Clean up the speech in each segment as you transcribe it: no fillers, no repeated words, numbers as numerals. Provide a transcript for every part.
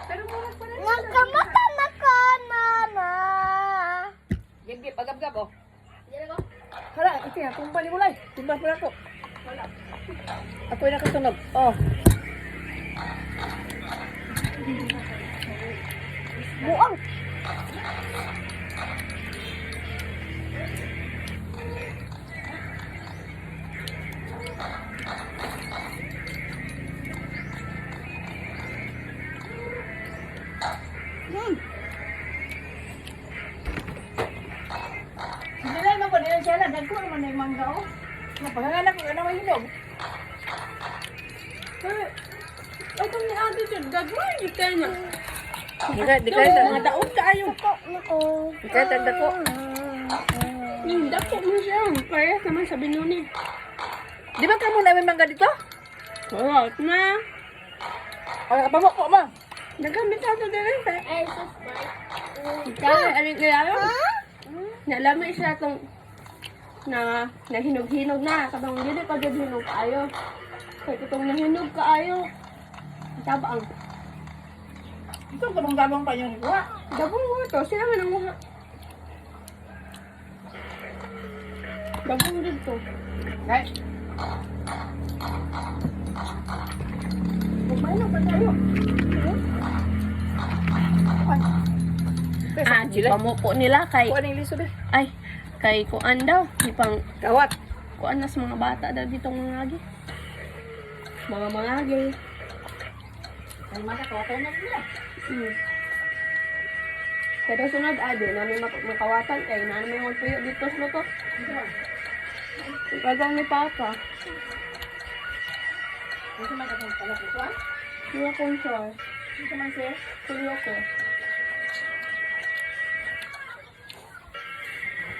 Pero murag pa rin. Nagkamatan ako, mama. Gib-gib, agab-gab, oh. Hala, ito yan. Tumpal mo lang. Tumpal mo lang ko. Ako yung nakasunog. Oh. Buang. Hindi lang naman nila siya lang. Dagko naman na yung mangga, oh. Napaghanganak ko na may hinog. Ito ni Ate Jud, gagawin yung kanya. Di kaya sa mga daot kaayo. Nako. Di kaya sa dako. Hindi po mo siya. Kaya naman sa binuni. Di ba kamo na may mangga dito? Wala na. Ang kapamok ko, ma. Nagamit ako din rin. Ay, subscribe. Kaya, alin kaya yun? Nalamay siya itong na nahinog-hinog na. Kabang hindi pa dyan hinog kaayo. Kaya itong nahinog kaayo. Tabang. Ito gabang-gabang pa yung kuha. Dabong mo ito. Sila man ang muha. Dabong dito. Right? Paano ba tayo? Pamupo nila kay Kuha na yung liso din. ay kay kuan daw. Ipang Gawat. kuan na sa mga bata daw ditong mangagi. Mga mangagi. Ay, mata, kawataw na nila. Pero sunod ade namin makawatan kay na may mga puyo dito sa luto. Ipagaw ni Papa. Ito man katong pala ito, ah. Kuya kong sure. Ito man siya. Kuya ko.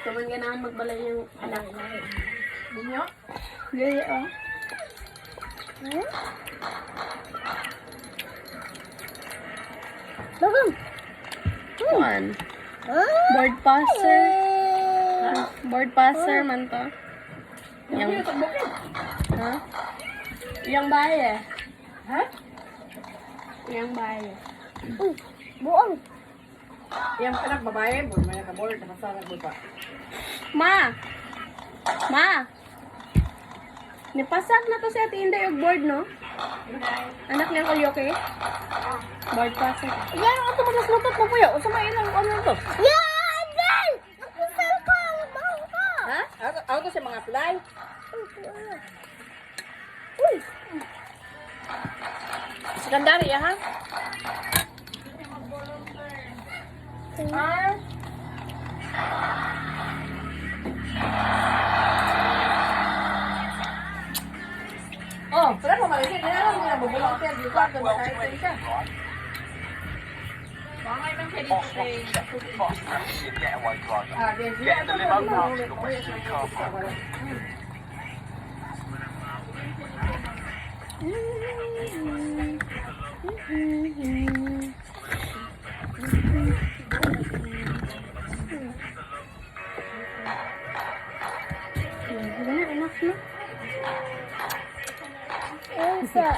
Kaman ganahan magbalay yung anak. Bunyo. Gaya ah. Dagang. Kuan. Board passer. Board passer man to. Yang ha? Yang baye. Ha? Yang baye. Buang. Yang anak babae, board man ka board, nakasarag mo pa. Ma. Ma. Nipasak na to si Ate Inday og board no? Anak niya ko okay? Board passer. Yan, ang tumagas lutot mo puyo. Usa may ilang ano to? Yan! Yan! Nakusal ko! Mahal ka! Ha? Ako to sa mga fly. Uy! Sekandari, ha? Ah. Oh, pera mo malisin. Kaya lang nila bubulong siya. Di ko ato makahit siya. Bangay man siya dito kay Ah, then siya ato mo. Enough na. Elsa.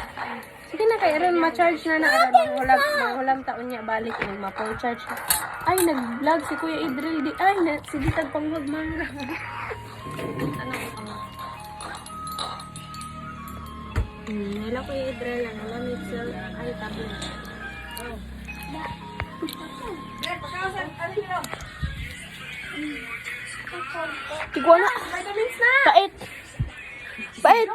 Sige na kay Aaron, ma-charge na na Aaron. Manghulam taon niya balik and ma-full charge na. Ay, nag-vlog si Kuya Idril. Ay, sige tagpanghod mga. Hello Kuya Idril. Ang alam Mitchell. Ay, tabi. Then, pagkawasan, ano yun? Tigwa na. Vitamins na! Pait. Pait.